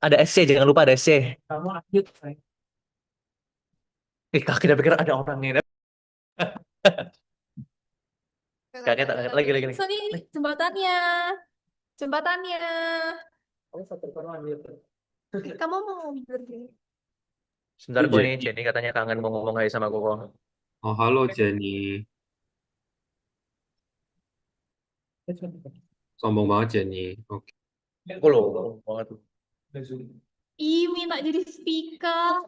Ada SC, jangan lupa ada SC. Kamu lanjut. Kaki udah pikir ada orang nih. Kaget, kaget. Lagi. Sorry, ini jembatannya. Jembatannya. Kamu mau berdiri? Sebentar Itu kok ini Jenny. Jenny katanya kangen mau ngomong aja sama Koko. Oh, halo Jenny. Sombong banget Jenny. Oke. Kok lo banget. Ih, minta jadi speaker.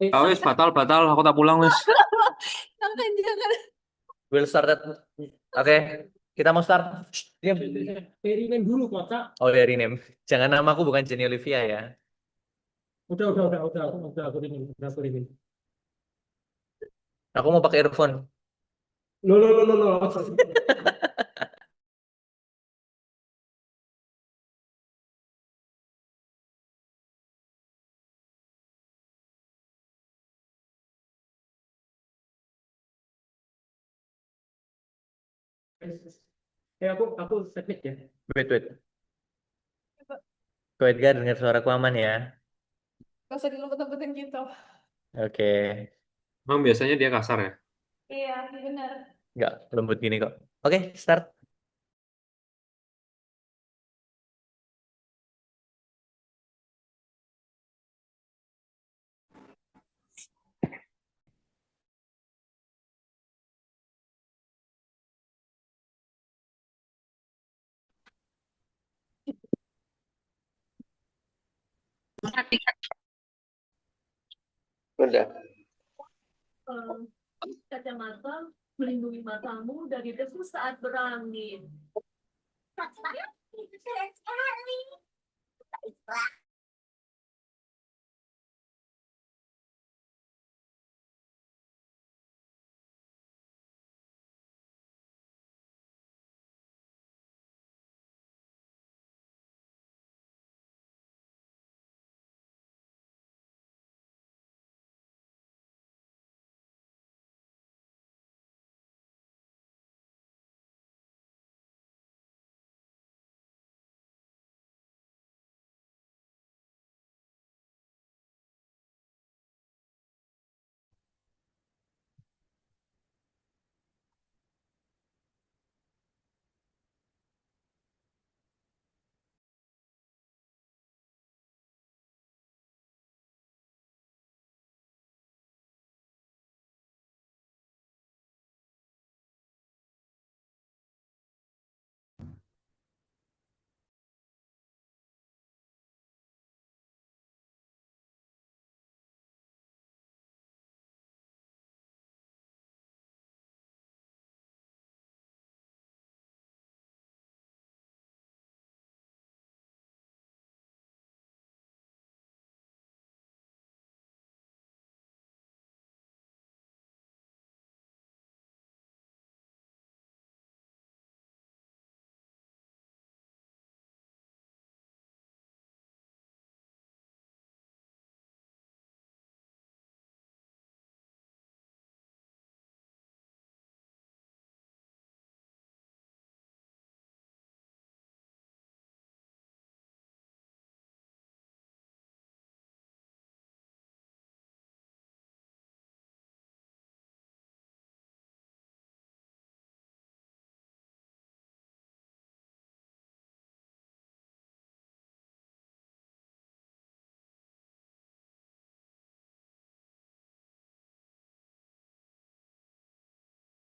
Ah, wes batal batal. Aku tak pulang wes. Jangan. We'll start at... Oke, kita mau start. Diam. Rename dulu kocak. Oh ya, rename. Jangan namaku bukan Jenny Olivia ya. Udah, aku rename. Aku mau pakai earphone. Loh. Aku submit ya. Wait. Kau Edgar dengar suaraku aman ya. Gak usah dilempet-lempetin gitu. Oke. Emang biasanya dia kasar ya? Iya, benar. Nggak lembut gini kok. Oke, start. Udah. Kacamata melindungi matamu dari debu saat berangin.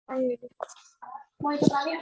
Mau ikut kalian?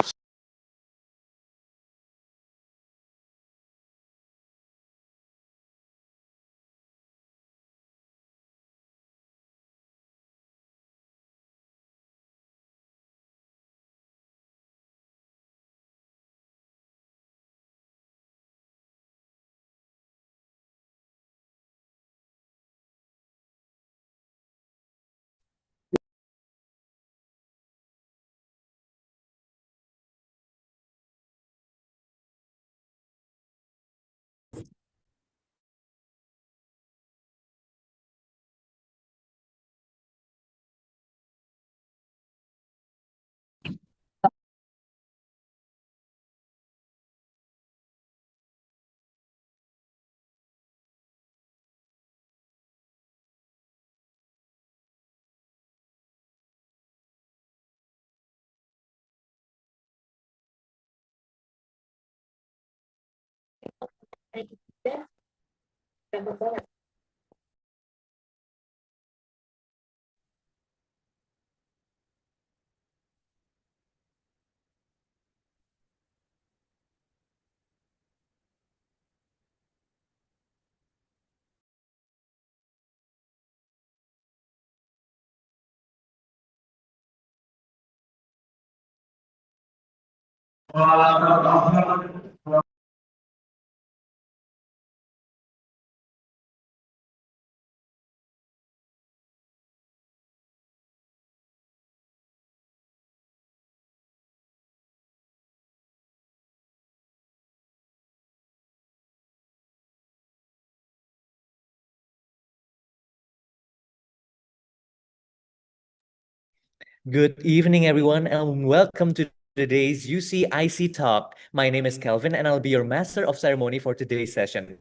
Good evening, everyone, and welcome to today's UCIC talk. My name is Kelvin, and I'll be your master of ceremony for today's session.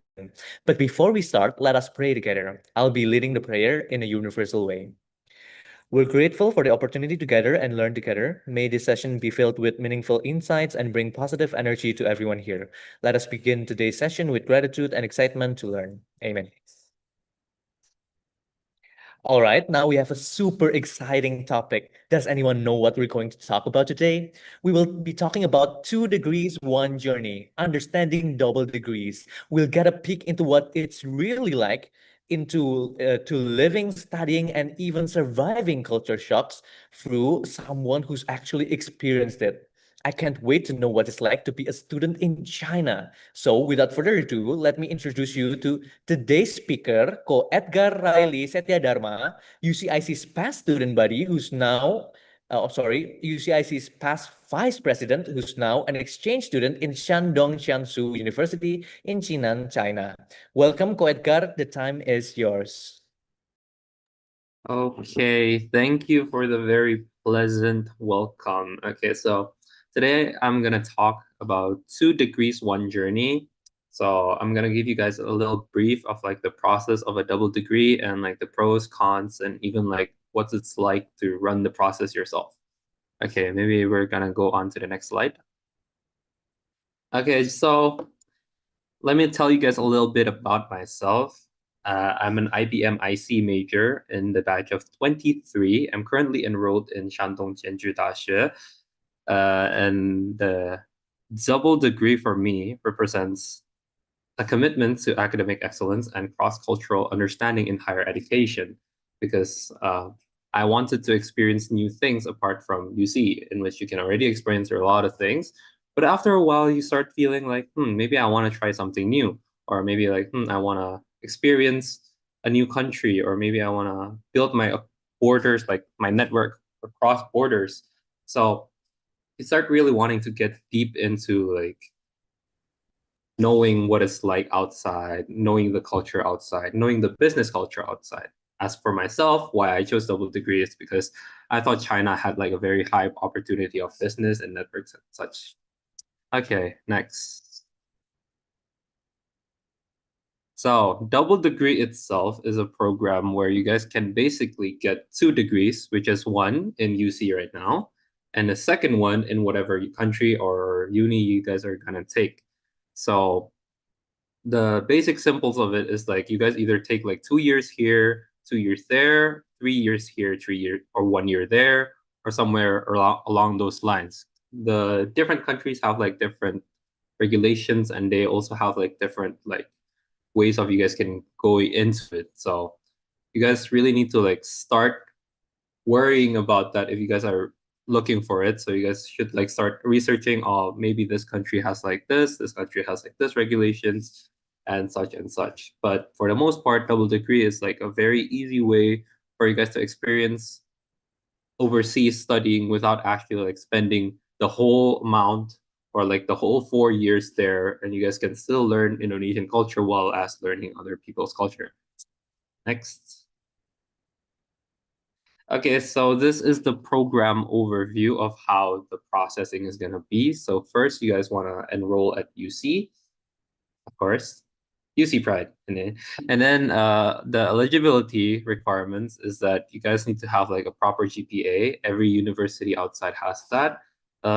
But before we start, let us pray together. I'll be leading the prayer in a universal way. We're grateful for the opportunity to gather and learn together. May this session be filled with meaningful insights and bring positive energy to everyone here. Let us begin today's session with gratitude and excitement to learn. Amen. All right, now we have a super exciting topic. Does anyone know what we're going to talk about today? We will be talking about 2 degrees, one journey, understanding double degrees. We'll get a peek into what it's really like into to living, studying, and even surviving culture shocks through someone who's actually experienced it. I can't wait to know what it's like to be a student in China. So without further ado, let me introduce you to today's speaker, Ko Edgar Riley Setyadharma, UCIC's past student buddy, who's now, UCIC's past vice president, who's now an exchange student in Shandong Jiangsu University in Jinan, China. Welcome, Ko Edgar. The time is yours. Okay, thank you for the very pleasant welcome. Okay, so today I'm gonna talk about 2 degrees, one journey. So I'm gonna give you guys a little brief of like the process of a double degree and like the pros, cons, and even like what it's like to run the process yourself. Okay, maybe we're gonna go on to the next slide. Okay, so let me tell you guys a little bit about myself. I'm an IBM IC major in the batch of 23. I'm currently enrolled in Shandong Jianzhi Daxue. And the double degree for me represents a commitment to academic excellence and cross-cultural understanding in higher education, because I wanted to experience new things apart from UC, in which you can already experience a lot of things. But after a while, you start feeling like, maybe I want to try something new, or maybe like, I want to experience a new country, or maybe I want to build my borders, like my network across borders. So you start really wanting to get deep into like knowing what it's like outside, knowing the culture outside, knowing the business culture outside. As for myself, why I chose double degree is because I thought China had like a very high opportunity of business and networks and such. Okay, next. So double degree itself is a program where you guys can basically get 2 degrees, which is one in UC right now, and the second one in whatever country or uni you guys are gonna take. So the basic simples of it is like you guys either take like 2 years here, 2 years there, 3 years here, 3 years or 1 year there, or somewhere along those lines. The different countries have like different regulations, and they also have like different like ways of you guys can go into it. So you guys really need to like start worrying about that if you guys are looking for it. So you guys should like start researching, oh, maybe this country has like this country has like this regulations and such and such. But for the most part, double degree is like a very easy way for you guys to experience overseas studying without actually like spending the whole amount or like the whole 4 years there, and you guys can still learn Indonesian culture while as learning other people's culture. Next. Okay, so this is the program overview of how the processing is gonna be. So first, you guys wanna enroll at UC, of course. UC Pride. And then the eligibility requirements is that you guys need to have like a proper GPA. Every university outside has that.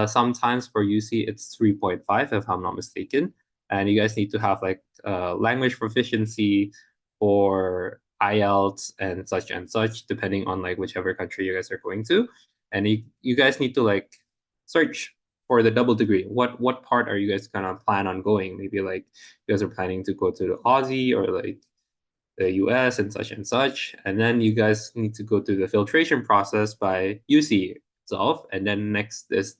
Sometimes for UC it's 3.5 if I'm not mistaken. And you guys need to have like language proficiency for IELTS and such, depending on like whichever country you guys are going to. And you guys need to like search for the double degree. What part are you guys gonna plan on going? Maybe like you guys are planning to go to the Aussie or like the US and such. And then you guys need to go through the filtration process by UC itself. And then next is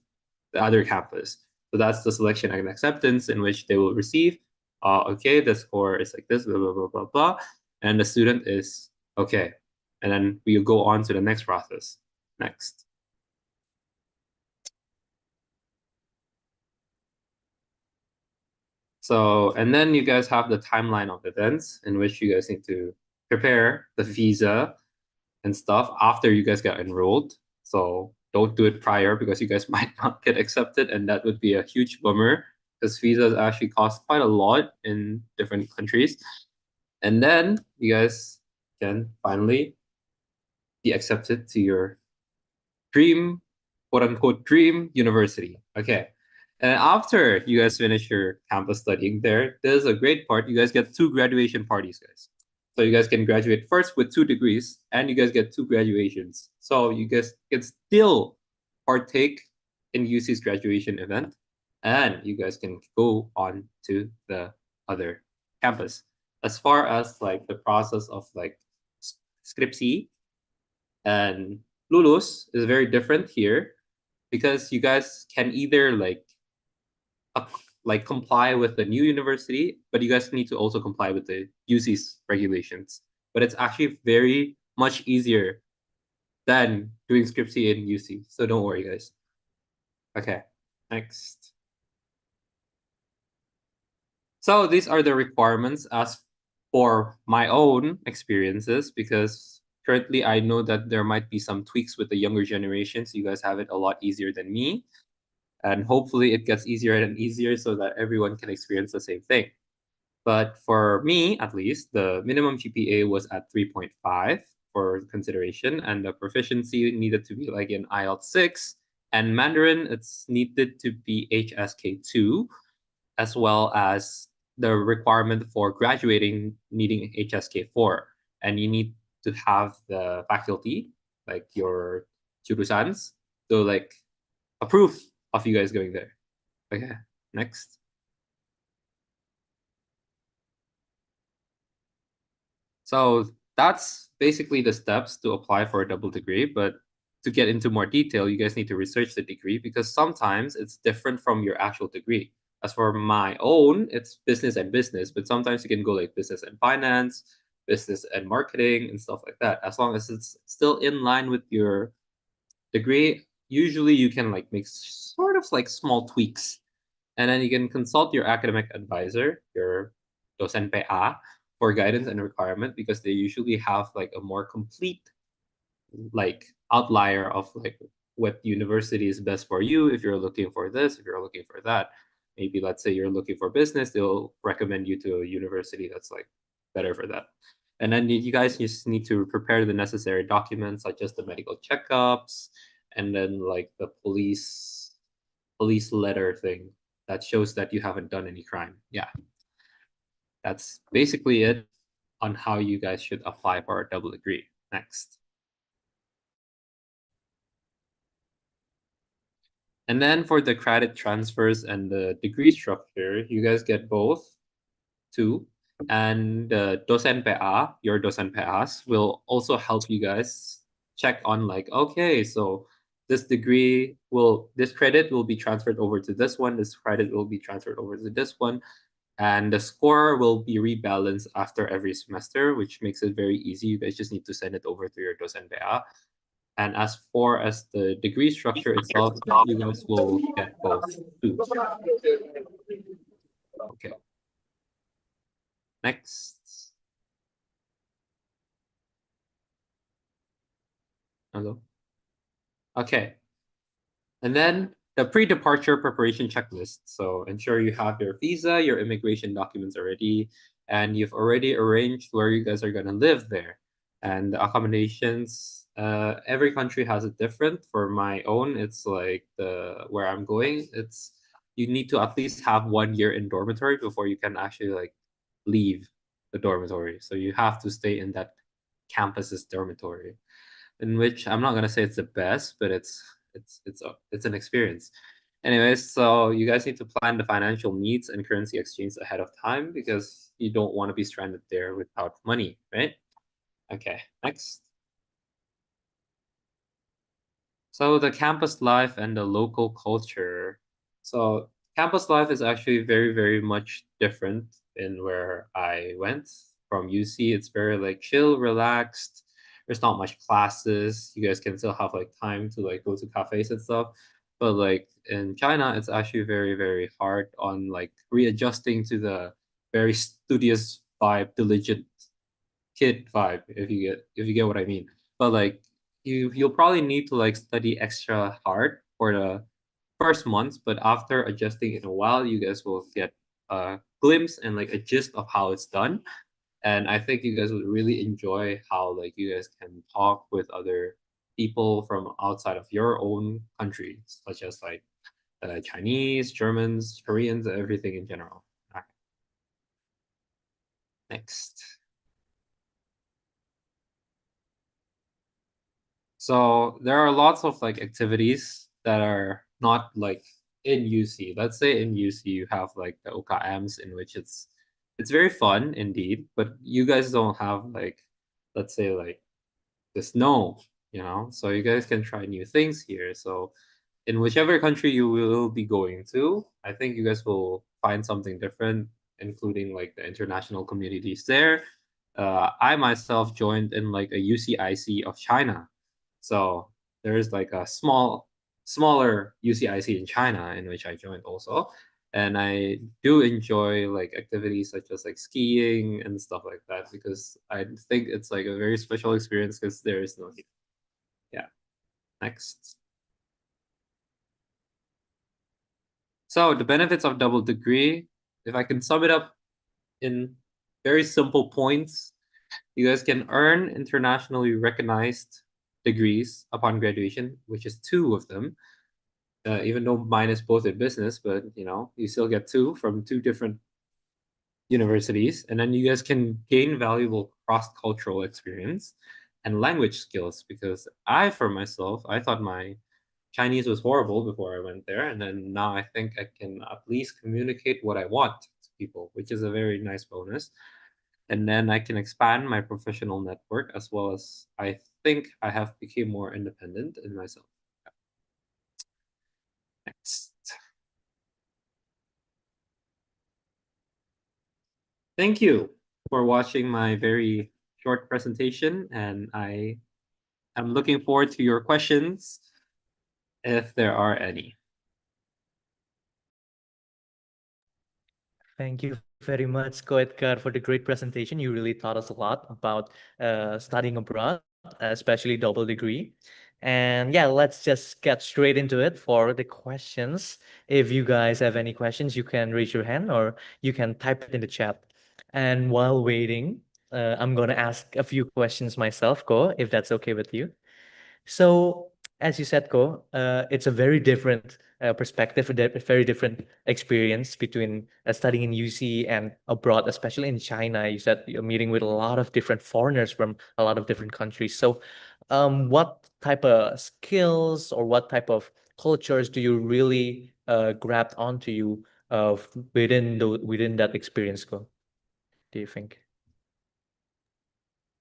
the other campus. So that's the selection and acceptance in which they will receive. Okay, the score is like this, blah, blah, blah, blah, blah. And the student is okay. And then we go on to the next process. Next. So, and then you guys have the timeline of events in which you guys need to prepare the visa and stuff after you guys get enrolled. So don't do it prior because you guys might not get accepted, and that would be a huge bummer because visas actually cost quite a lot in different countries. And then you guys can finally be accepted to your dream, quote unquote, dream university. Okay. And after you guys finish your campus studying there, there's a great part. You guys get 2 graduation parties, guys. So you guys can graduate first with 2 degrees, and you guys get 2 graduations. So you guys can still partake in UC's graduation event, and you guys can go on to the other campus. As far as like the process of like skripsi and lulus is very different here, because you guys can either like comply with the new university, but you guys need to also comply with the UC's regulations. But it's actually very much easier than doing Scriptsy in UC. So don't worry, guys. Okay, next. So these are the requirements as for my own experiences, because currently I know that there might be some tweaks with the younger generations. You guys have it a lot easier than me. And hopefully it gets easier and easier so that everyone can experience the same thing. But for me, at least, the minimum GPA was at 3.5 for consideration, and the proficiency needed to be like in IELTS 6, and Mandarin, it's needed to be HSK2, as well as the requirement for graduating needing HSK4. And you need to have the faculty, like your jurusans, to like approve of you guys going there. Okay, next. So that's basically the steps to apply for a double degree. But to get into more detail, you guys need to research the degree, because sometimes it's different from your actual degree. As for my own, it's business and business, but sometimes you can go like business and finance, business and marketing, and stuff like that. As long as it's still in line with your degree, usually you can like make sort of like small tweaks. And then you can consult your academic advisor, your docent PA, for guidance and requirement, because they usually have like a more complete like outlier of like what university is best for you. If you're looking for this, if you're looking for that, maybe let's say you're looking for business, they'll recommend you to a university that's like better for that. And then you guys just need to prepare the necessary documents, such as the medical checkups, and then like the police letter thing that shows that you haven't done any crime. Yeah, that's basically it on how you guys should apply for a double degree. Next. And then for the credit transfers and the degree structure, you guys get both too. And dosen PA, your dosen PAs will also help you guys check on like, okay, so this credit will be transferred over to this one, this credit will be transferred over to this one, and the score will be rebalanced after every semester, which makes it very easy. You guys just need to send it over to your dosen PA. And as far as the degree structure itself, you guys will get both too. Okay. Next. Hello. Okay. And then the pre-departure preparation checklist. So ensure you have your visa, your immigration documents already, and you've already arranged where you guys are gonna live there. And the accommodations, every country has it different. For my own, it's like where I'm going, it's you need to at least have 1 year in dormitory before you can actually like leave the dormitory. So you have to stay in that campus's dormitory, in which I'm not gonna say it's the best, but it's an experience. Anyways, so you guys need to plan the financial needs and currency exchange ahead of time because you don't want to be stranded there without money, right? Okay, next. So the campus life and the local culture. So campus life is actually very, very much different in where I went from UC. It's very like chill, relaxed. There's not much classes. You guys can still have like time to like go to cafes and stuff. But like in China, it's actually very, very hard on like readjusting to the very studious vibe, diligent kid vibe, if you get what I mean. But like you'll probably need to like study extra hard for the first months, but after adjusting in a while, you guys will get a glimpse and like a gist of how it's done. And I think you guys would really enjoy how like you guys can talk with other people from outside of your own country, such as like Chinese, Germans, Koreans, everything in general. Okay. Next. So there are lots of like activities that are not like in UC. Let's say in UC you have like the OKMs in which it's very fun indeed, but you guys don't have like, let's say like the snow, so you guys can try new things here. So in whichever country you will be going to, I think you guys will find something different, including like the international communities there. I myself joined in like a UCIC of China. So there is like a smaller UCIC in China in which I joined also. And I do enjoy like activities such as like skiing and stuff like that because I think it's like a very special experience because there is no heat. Yeah. Next. So the benefits of double degree, if I can sum it up in very simple points, you guys can earn internationally recognized degrees upon graduation, which is 2 of them. Even though mine is both in business, but you still get 2 from 2 different universities, and then you guys can gain valuable cross-cultural experience and language skills because for myself, I thought my Chinese was horrible before I went there, and then now I think I can at least communicate what I want to people, which is a very nice bonus. And then I can expand my professional network as well as I think I have become more independent in myself. Next. Thank you for watching my very short presentation, and I am looking forward to your questions if there are any. Thank you very much, Ko Edgar, for the great presentation. You really taught us a lot about studying abroad, especially double degree. And yeah, let's just get straight into it for the questions. If you guys have any questions, you can raise your hand or you can type it in the chat. And while waiting, I'm going to ask a few questions myself, Ko, if that's okay with you. So, as you said, Ko, it's a very different perspective, a very different experience between studying in UC and abroad, especially in China. You said you're meeting with a lot of different foreigners from a lot of different countries. So, what type of skills or what type of cultures do you really grabbed onto you within that experience, Ko? Do you think?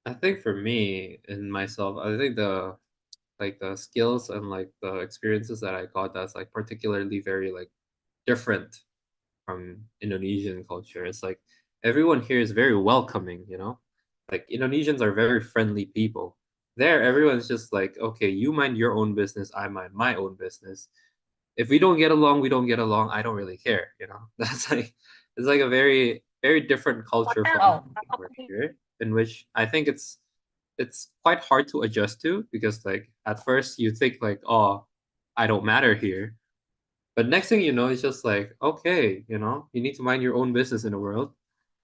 I think for me and myself, I think the skills and like the experiences that I got that's like particularly very like different from Indonesian culture. It's like everyone here is very welcoming, you know? Like Indonesians are very friendly people. There, everyone's just like, okay, you mind your own business, I mind my own business. If we don't get along, we don't get along. I don't really care, you know? That's like it's like a very, very different culture from over here, in which I think it's quite hard to adjust to because like at first you think like, oh, I don't matter here. But next thing you know, it's just like, okay, you know, you need to mind your own business in the world.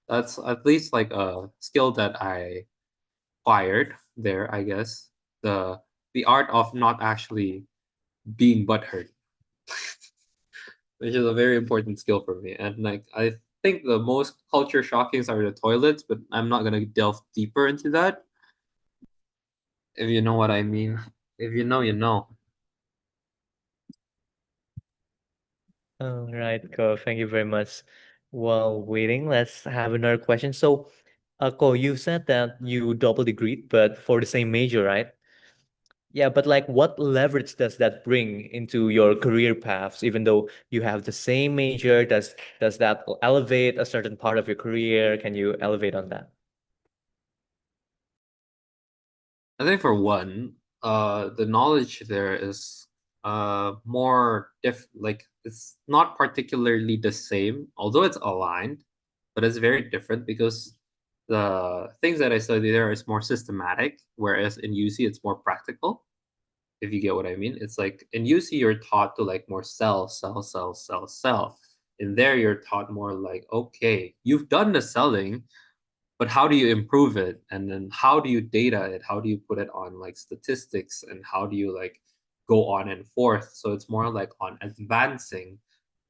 That's at least like a skill that I acquired there, I guess. The the art of not actually being butthurt, which is a very important skill for me. And like I think the most culture shockings are the toilets, but I'm not gonna delve deeper into that. If you know what I mean. If you know, you know. All right, Ko, thank you very much. While waiting, let's have another question. So, Ko, you said that you double degreed, but for the same major, right? Yeah, but like what leverage does that bring into your career paths, even though you have the same major? Does that elevate a certain part of your career? Can you elevate on that? I think for one, the knowledge there is more like it's not particularly the same, although it's aligned, but it's very different because the things that I study there is more systematic, whereas in UC it's more practical, if you get what I mean. It's like in UC you're taught to like more sell, sell, sell, sell, sell. In there you're taught more like, okay, you've done the selling, but how do you improve it, and then how do you data it, how do you put it on like statistics, and how do you like go on and forth. So it's more like on advancing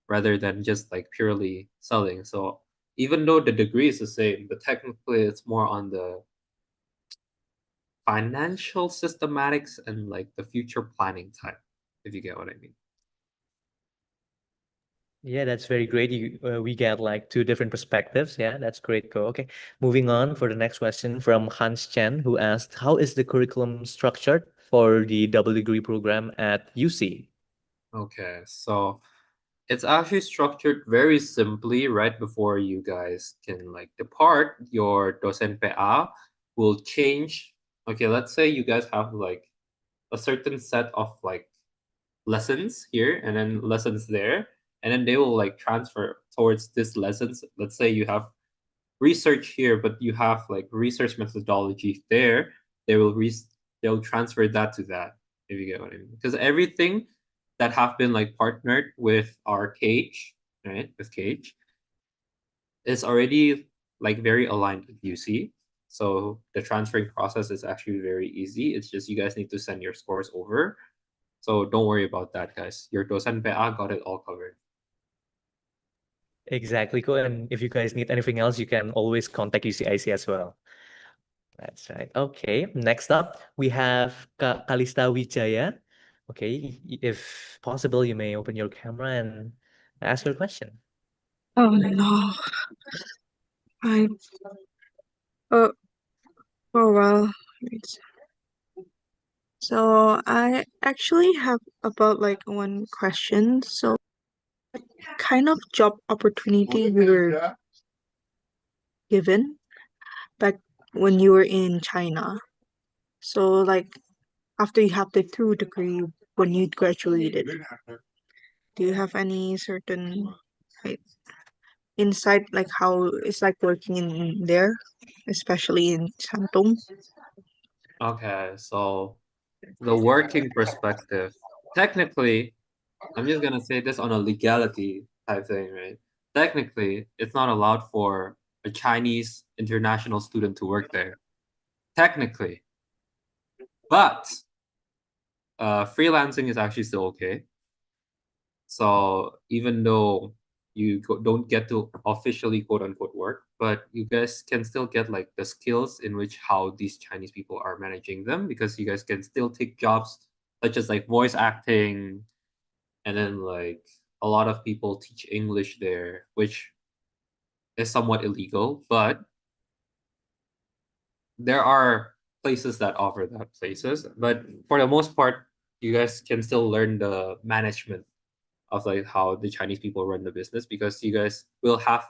rather than just like purely selling. So even though the degree is the same, but technically it's more on the financial systematics and like the future planning type, if you get what I mean. Yeah, that's very great. We get like two different perspectives. Yeah, that's great. Go. Okay, moving on for the next question from Hans Chen, who asked, "How is the curriculum structured for the double degree program at UC?" Okay, so it's actually structured very simply. Right before you guys can like depart, your docent PA will change. Okay, let's say you guys have like a certain set of like lessons here and then lessons there, and then they will like transfer towards this lessons. Let's say you have research here, but you have like research methodology there. They will they'll transfer that to that, if you get what I mean. Because everything that have been like partnered with our cage, right, with cage, is already like very aligned with UC. So the transferring process is actually very easy. It's just you guys need to send your scores over. So don't worry about that, guys. Your docent PA got it all covered. Exactly. Cool. And if you guys need anything else, you can always contact UCIC as well. That's right. Okay. Next up, we have Kalista Wijaya. Okay. If possible, you may open your camera and ask your question. Oh no. I oh oh well. Wait. So I actually have about like one question. So what kind of job opportunity you were given back when you were in China? So like after you have the two degree when you graduated, do you have any certain like insight like how it's like working in there, especially in Shantung? Okay, so the working perspective. Technically, I'm just gonna say this on a legality type thing, right? Technically, it's not allowed for a Chinese international student to work there. Technically, but freelancing is actually still okay. So even though don't get to officially quote unquote work, but you guys can still get like the skills in which how these Chinese people are managing them, because you guys can still take jobs such as like voice acting, and then like a lot of people teach English there, which is somewhat illegal, but there are places that offer that places. But for the most part, you guys can still learn the management of like how the Chinese people run the business because you guys will have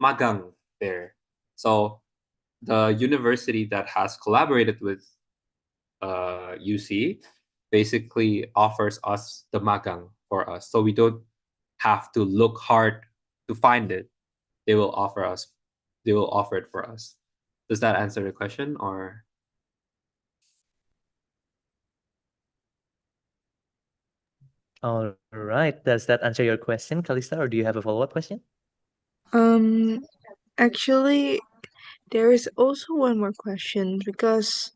magang there. So the university that has collaborated with UC basically offers us the magang for us. So we don't have to look hard to find it. They will offer us they will offer it for us. Does that answer the question or All right. Does that answer your question, Kalista, or do you have a follow-up question? Um, actually, there is also one more question because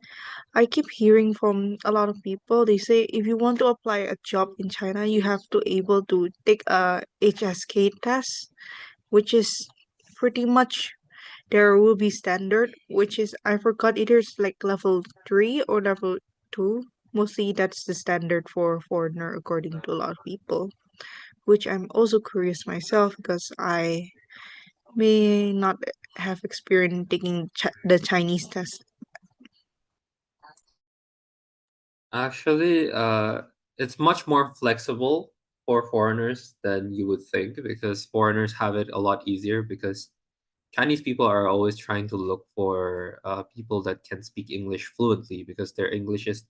I keep hearing from a lot of people. They say if you want to apply a job in China, you have to able to take a HSK test, which is pretty much there will be standard, which is I forgot either it's like level 3 or level 2. Mostly that's the standard for foreigner according to a lot of people, which I'm also curious myself because I may not have experience taking the Chinese test. actually it's much more flexible for foreigners than you would think because foreigners have it a lot easier because Chinese people are always trying to look for people that can speak English fluently because their English is,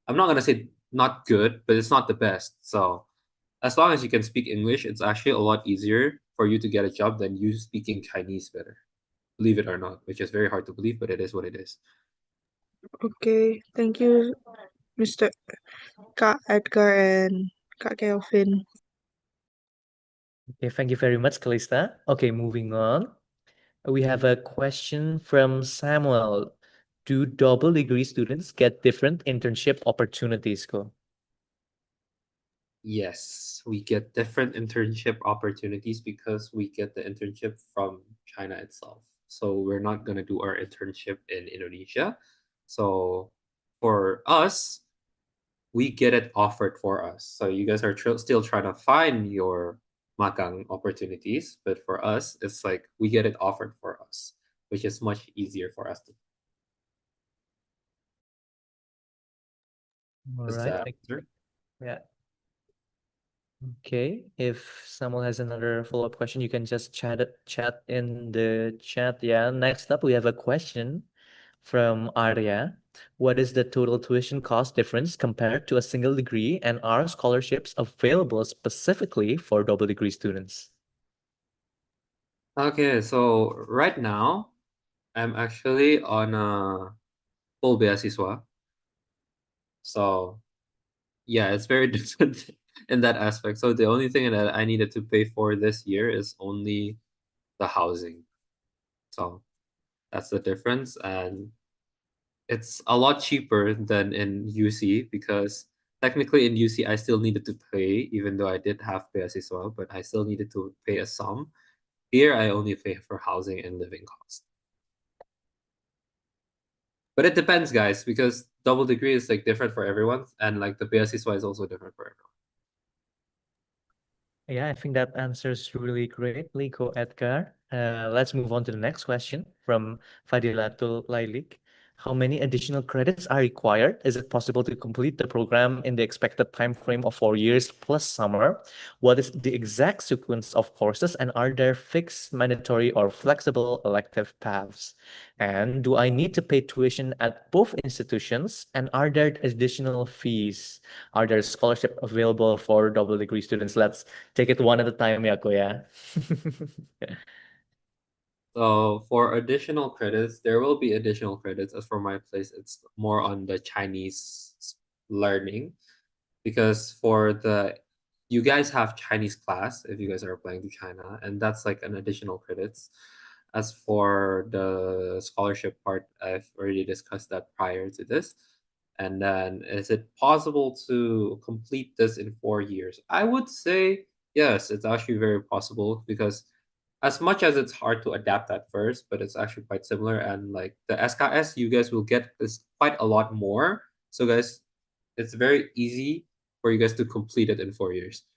I'm not gonna say not good, but it's not the best. So as long as you can speak English, it's actually a lot easier for you to get a job than you speaking Chinese better. Believe it or not, which is very hard to believe, but it is what it is. Okay, thank you, Mr. Ka Edgar and Kak Kelvin. Okay, thank you very much, Kalista. Okay, moving on. We have a question from Samuel. Do double degree students get different internship opportunities? Go. Yes, we get different internship opportunities because we get the internship from China itself. So we're not gonna do our internship in Indonesia. So for us, we get it offered for us. So you guys are still trying to find your magang opportunities, but for us, it's like we get it offered for us, which is much easier for us to. All Does right. that answer? Yeah. Okay. If someone has another follow-up question, you can just chat in the chat. Yeah. Next up, we have a question from Arya. What is the total tuition cost difference compared to a single degree, and are scholarships available specifically for double degree students? Okay, so right now, I'm actually on a full beasiswa. So yeah, it's very different in that aspect. So the only thing that I needed to pay for this year is only the housing. So that's the difference. And it's a lot cheaper than in UC because technically in UC I still needed to pay, even though I did have beasiswa, but I still needed to pay a sum. Here I only pay for housing and living cost. But it depends, guys, because double degree is like different for everyone, and like the beasiswa is also different for everyone. Yeah, I think that answers really greatly, Ko Edgar. Let's move on to the next question from Fadilatul Lailik. How many additional credits are required? Is it possible to complete the program in the expected time frame of 4 years plus summer? What is the exact sequence of courses, and are there fixed, mandatory, or flexible elective paths? And do I need to pay tuition at both institutions? And are there additional fees? Are there scholarship available for double degree students? Let's take it one at a time, ya, kuya. So for additional credits, there will be additional credits. As for my place, it's more on the Chinese learning because for the you guys have Chinese class if you guys are applying to China, and that's like an additional credits. As for the scholarship part, I've already discussed that prior to this. And then is it possible to complete this in 4 years? I would say yes, it's actually very possible because as much as it's hard to adapt at first, but it's actually quite similar. And like the SKS, you guys will get is quite a lot more. So guys, it's very easy for you guys to complete it in 4 years.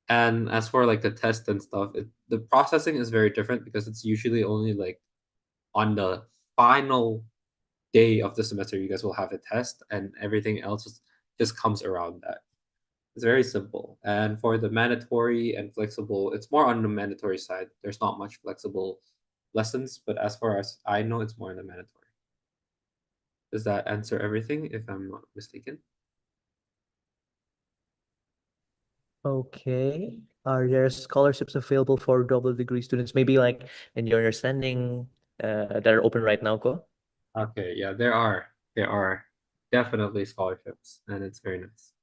And as for like the test and stuff, the processing is very different because it's usually only like on the final day of the semester you guys will have a test, and everything else just comes around that. It's very simple. And for the mandatory and flexible, it's more on the mandatory side. There's not much flexible lessons, but as far as I know, it's more on the mandatory. Does that answer everything, if I'm not mistaken? Okay. Are there scholarships available for double degree students? Maybe like in your understanding that are open right now, Ko? Okay, yeah, there are definitely scholarships, and it's very nice.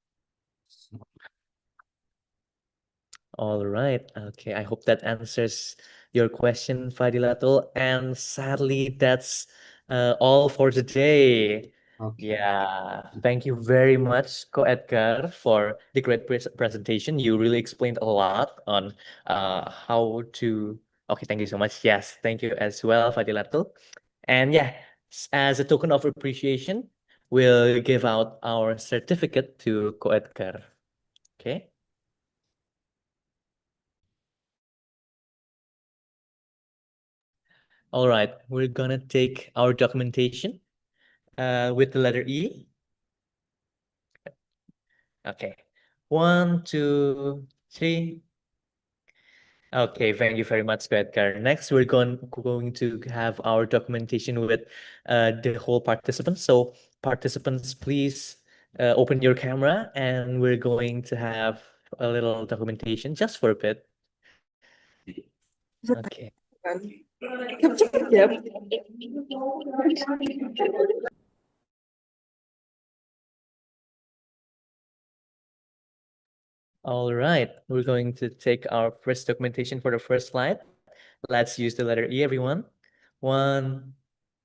All right. Okay. I hope that answers your question, Fadilatul. And sadly, that's all for today. Okay. Yeah. Thank you very much, Ko Edgar, for the great presentation. You really explained a lot on how to. Okay. Thank you so much. Yes. Thank you as well, Fadilatul. And yeah, as a token of appreciation, we'll give out our certificate to Ko Edgar. Okay. All right, we're gonna take our documentation with the letter E. Okay, 1, 2, 3. Okay, thank you very much, Edgar. Next, we're going to have our documentation with the whole participants. So participants, please open your camera, and we're going to have a little documentation just for a bit. Okay. All right, we're going to take our first documentation for the first slide. Let's use the letter E, everyone. 1,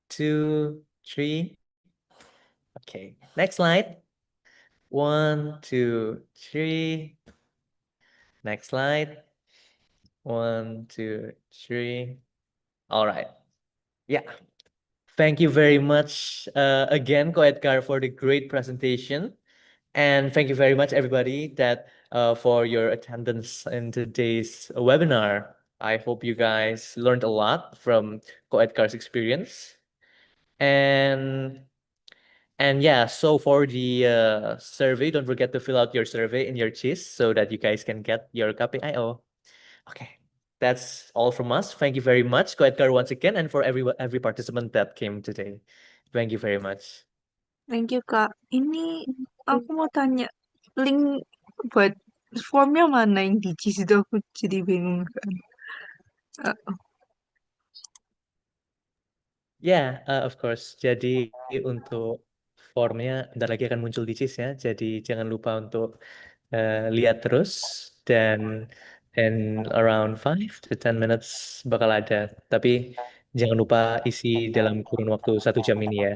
2, 3. Okay, next slide. 1, 2, 3. Next slide. 1, 2, 3. All right. Yeah. Thank you very much again, Ko Edgar, for the great presentation. And thank you very much, everybody, that for your attendance in today's webinar. I hope you guys learned a lot from Ko Edgar's experience. And yeah, so for the survey, don't forget to fill out your survey in your CHIS so that you guys can get your KPIO. Okay, that's all from us. Thank you very much, Ko Edgar, once again, and for every participant that came today. Thank you very much. Thank you, Kak. Ini aku mau tanya, link buat formnya mana yang di JIS itu aku jadi bingung kan. Ya, of course. Jadi untuk formnya bentar lagi akan muncul di CIS ya. Jadi jangan lupa untuk lihat terus dan in around 5 to 10 minutes bakal ada. Tapi jangan lupa isi dalam kurun waktu 1 jam ini ya.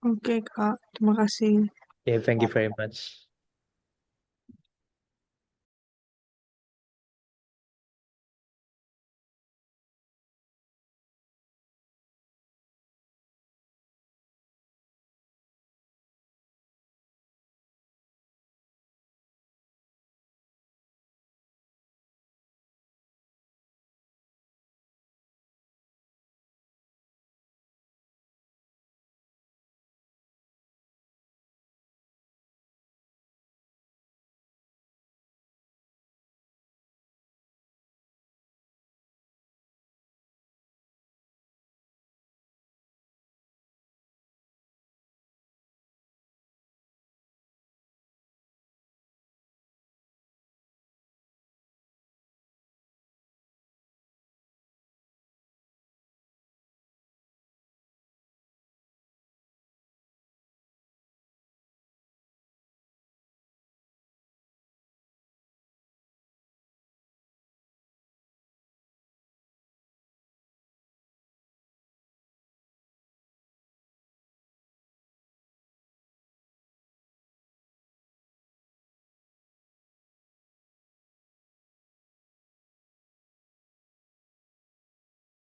Oke, Kak. Terima kasih. Okay, thank you very much.